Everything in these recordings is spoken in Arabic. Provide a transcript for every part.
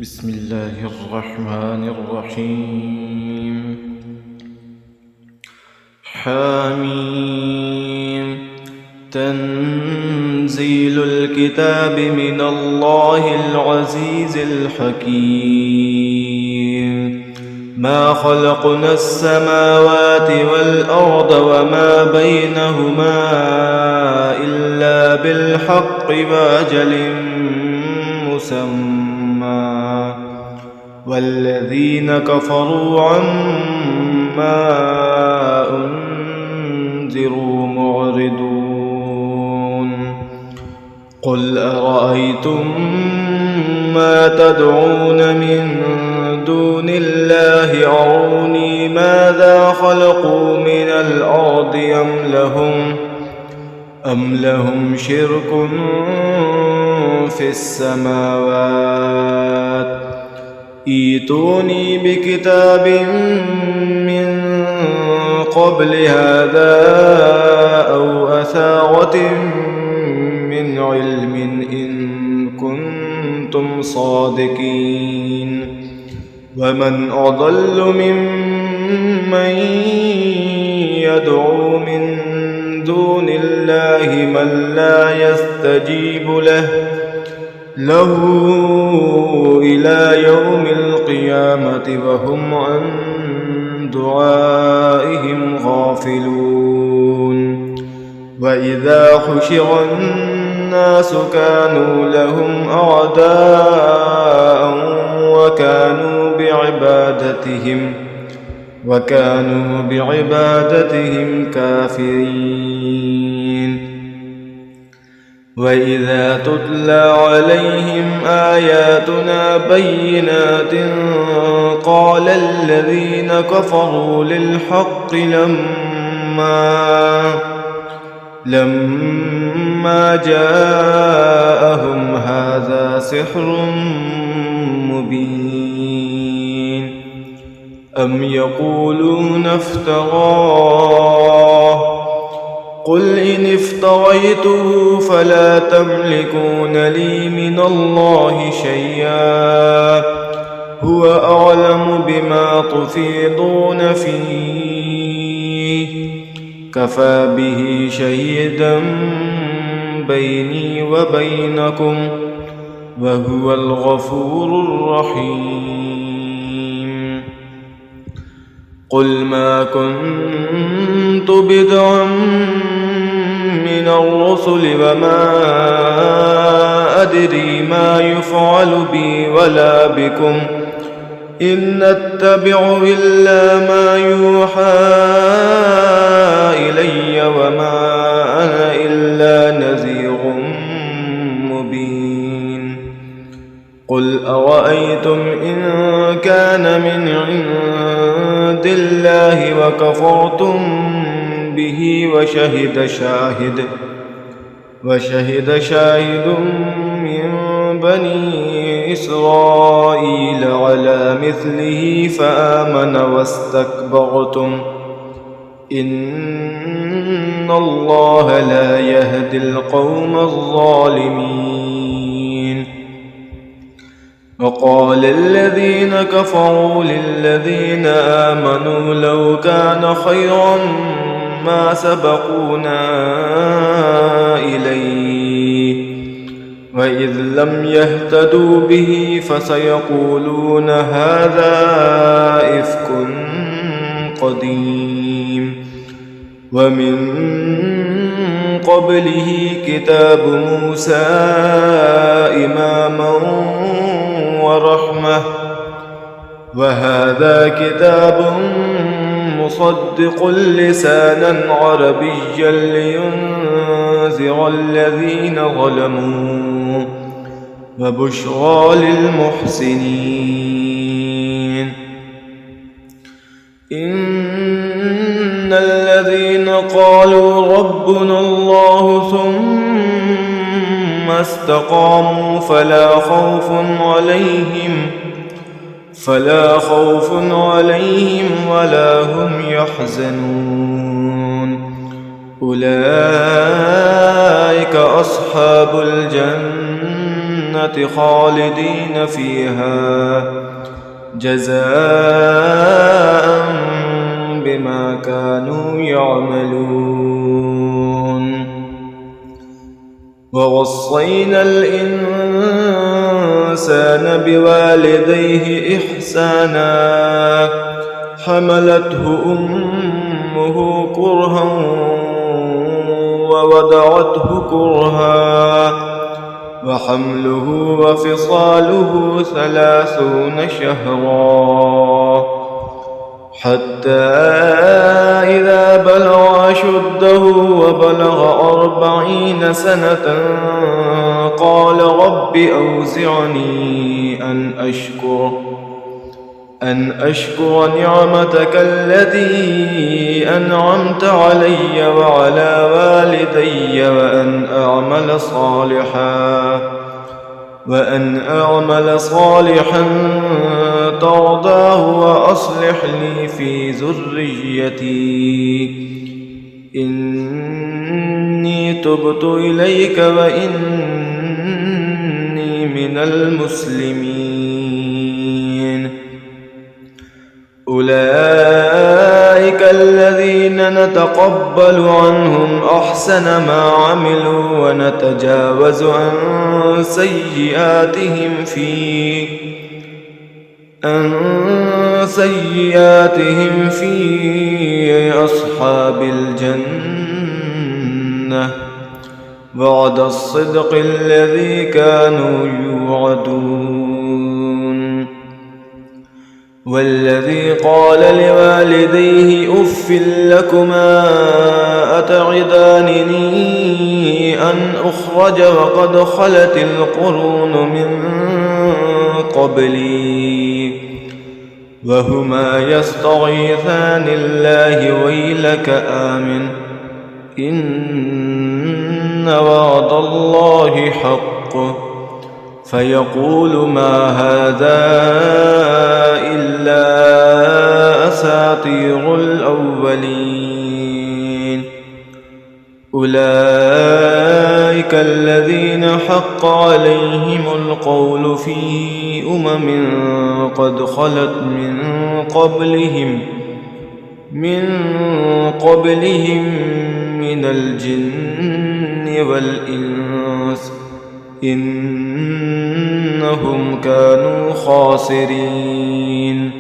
بسم الله الرحمن الرحيم. حميم. تنزيل الكتاب من الله العزيز الحكيم. ما خلقنا السماوات والأرض وما بينهما إلا بالحق وأجل مسمى، والذين كفروا عما أنذروا معرضون. قل أرأيتم ما تدعون من دون الله أروني ماذا خلقوا من الأرض أم لهم شرك في السماوات. ائتوني بكتاب من قبل هذا أو أثارة من علم إن كنتم صادقين. ومن أضل ممن يدعو من دون الله من لا يستجيب له إلى يوم القيامة وهم عن دعائهم غافلون. وإذا حشر الناس كانوا لهم أعداء وكانوا بعبادتهم كافرين. وإذا تتلى عليهم آياتنا بينات قال الذين كفروا للحق لما جاءهم هذا سحر مبين. أم يقولون افتراه قل إن افتريته فلا تملكون لي من الله شيئا هو أعلم بما تفيضون فيه كفى به شهيدا بيني وبينكم وهو الغفور الرحيم. قل ما كنت بدعا من الرسل وما أدري ما يفعل بي ولا بكم إن أتبع إلا ما يوحى إلي وما أنا إلا نذير مبين. قل أرأيتم إن كان من عند الله وكفرتم به وشهد شاهد من بني إسرائيل على مثله فآمن واستكبرتم إن الله لا يهدي القوم الظالمين. وقال الذين كفروا للذين آمنوا لو كان خيرا ما سبقونا إليه وإذ لم يهتدوا به فسيقولون هذا إفك قديم. ومن قبله كتاب موسى إماما ورحمة وهذا كتاب مصدق لسانا عربيا لينذر الذين ظلموا وبشرى للمحسنين. إن الذين قالوا ربنا الله ثم استقاموا فلا خوف عليهم ولا هم يحزنون. أولئك أصحاب الجنة الجنة خالدين فيها جزاء بما كانوا يعملون. ووصينا الإنسان بوالديه إحسانا حملته أمه كرها ووضعته كرها وحمله وفصاله 30 شهرا حتى إذا بلغ أشده وبلغ 40 سنة قال رب أوزعني أن أشكر نعمتك التي أنعمت علي وعلى والدي وأن أعمل صالحا ترضاه وأصلح لي في ذريتي إني تبت إليك وإني من المسلمين. أولئك الذين نتقبل عنهم أحسن ما عملوا ونتجاوز عن سيئاتهم في أصحاب الجنة بعد الصدق الذي كانوا يوعدون. والذي قال لوالديه أف لكما أتعدانني أن أخرج وقد خلت القرون من قبلي وهما يستغيثان الله ويلك آمن إن وعد الله حق فيقول ما هذا إلا أساطير الأولين. أولئك الذين حق عليهم القول في قد خلت من قبلهم من الجن والإنس إنهم كانوا خاسرين.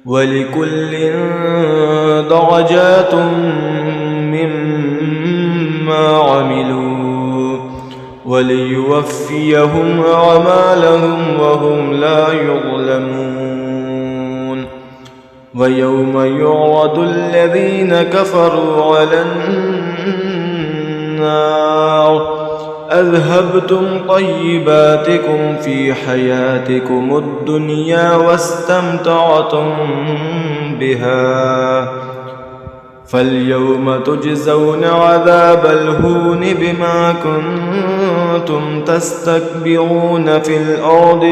ولكل درجات مما عملوا وليوفيهم أعمالهم وهم لا يظلمون. ويوم يعرض الذين كفروا على النار أذهبتم طيباتكم في حياتكم الدنيا واستمتعتم بها فاليوم تجزون عذاب الهون بما كنتم تستكبرون في الأرض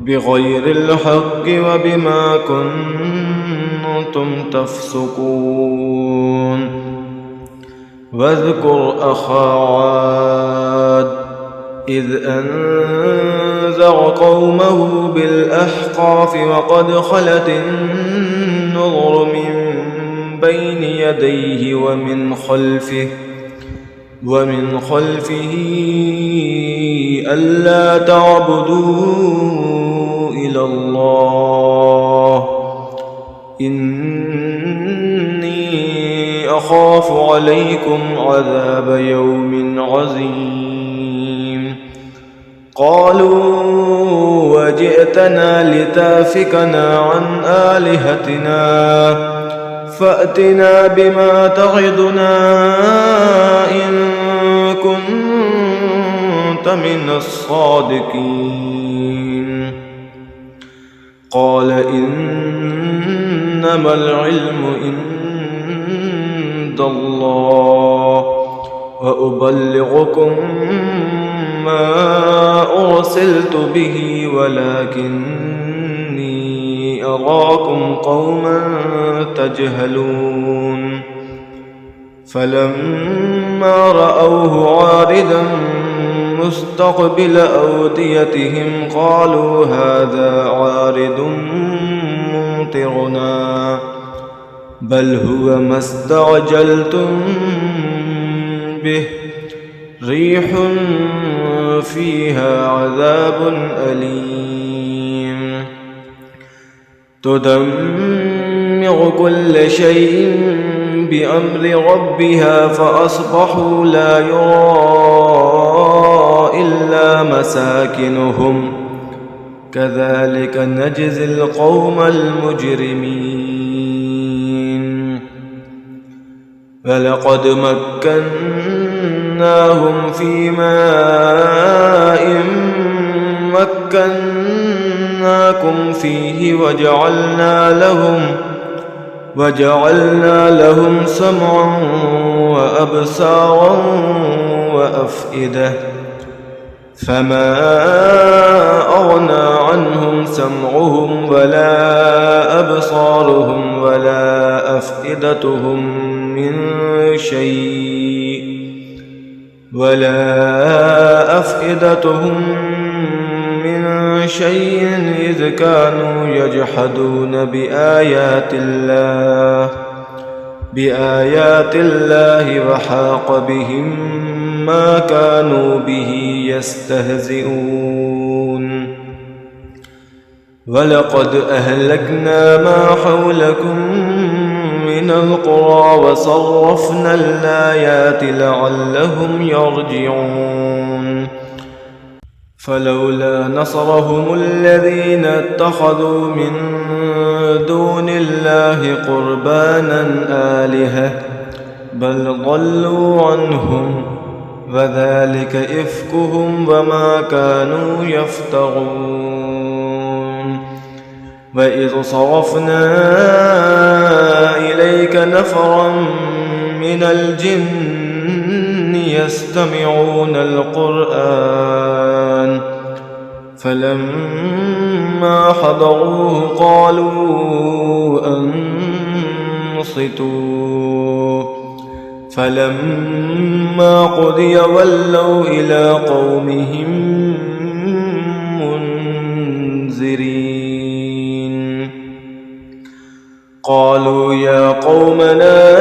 بغير الحق وبما كنتم تفسقون. واذكر أخا عاد إذ أنذر قومه بالأحقاف وقد خلت النذر من بين يديه ومن خلفه ألا تعبدوا إلى الله أخاف عليكم عذاب يوم عظيم. قالوا وجئتنا لتافكنا عن آلهتنا فأتنا بما تعدنا إن كنت من الصادقين. قال إنما العلم عند الله وأبلغكم ما أرسلت به ولكني أراكم قوما تجهلون. فلما فلما رأوه عارضا مستقبل أوديتهم قالوا هذا عارض ممطرنا بل هو ما استعجلتم به ريح فيها عذاب أليم تدمر كل شيء بأمر ربها فأصبحوا لا يرى إلا مساكنهم كذلك نجزي القوم المجرمين ولقد مكناهم في ماء مكناكم فيه وجعلنا لهم سمعا وأبصارا وأفئدة فما أغنى عنهم سمعهم ولا أبصارهم ولا أفئدتهم من شيء إذ كانوا يجحدون بآيات الله وحاق بهم ما كانوا به يستهزئون ولقد أهلكنا ما حولكم من القرى وصرفنا الآيات لعلهم يرجعون فلولا نصرهم الذين اتخذوا من دون الله قربانا آلهة بل ضلوا عنهم وذلك إفكهم وما كانوا يفترون وإذ صرفنا إليك نفرا من الجن يستمعون القرآن فلما حضروه قالوا أنصتوا فلما قضي ولوا إلى قومهم منذرين قالوا يا قومنا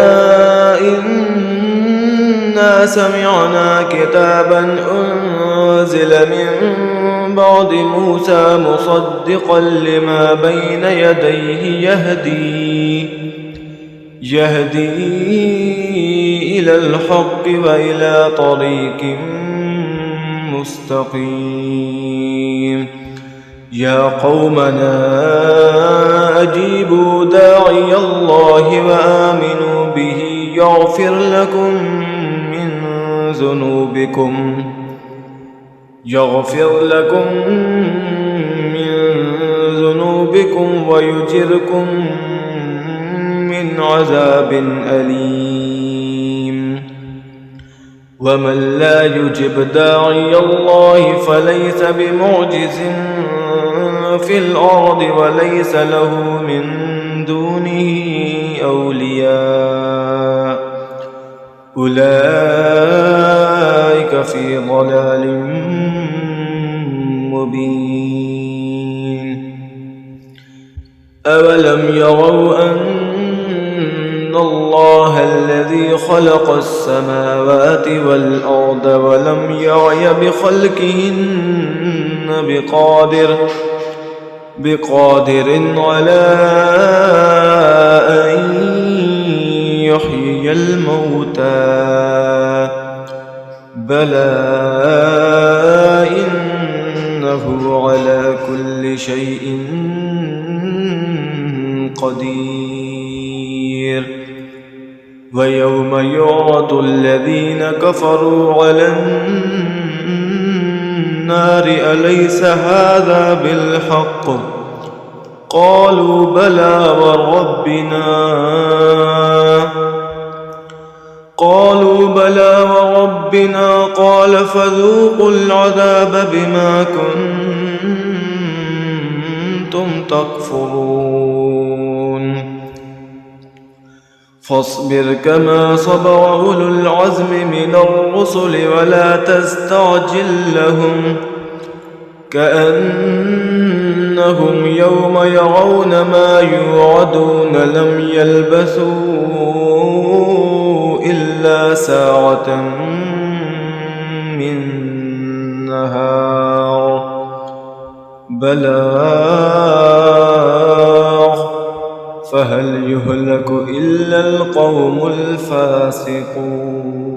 إنا سمعنا كتابا أنزل من بعد موسى مصدقا لما بين يديه يهدي إلى الحق وإلى طريق مستقيم يا قومنا أجيبوا داعي الله وآمنوا به يغفر لكم من ذنوبكم ويجركم من عذاب أليم ومن لا يجب داعي الله فليس بمعجز في الأرض وليس له من دونه أولياء أولئك في ضلال مبين أولم يروا أن الله الذي خلق السماوات والأرض ولم يعي بخلقهن بقادر على أن يحيي الموتى بلى إنه على كل شيء قدير ويوم يعرض الذين كفروا على النار أليس هذا بالحق قالوا بلى وربنا قال فذوقوا العذاب بما كنتم تكفرون فاصبر كما صبر أولو العزم من الرسل ولا تستعجل لهم كأنهم يوم يرون ما يوعدون لم يلبثوا إلا ساعة من نهار بلاغ فهل يهلك إلا القوم الفاسقون.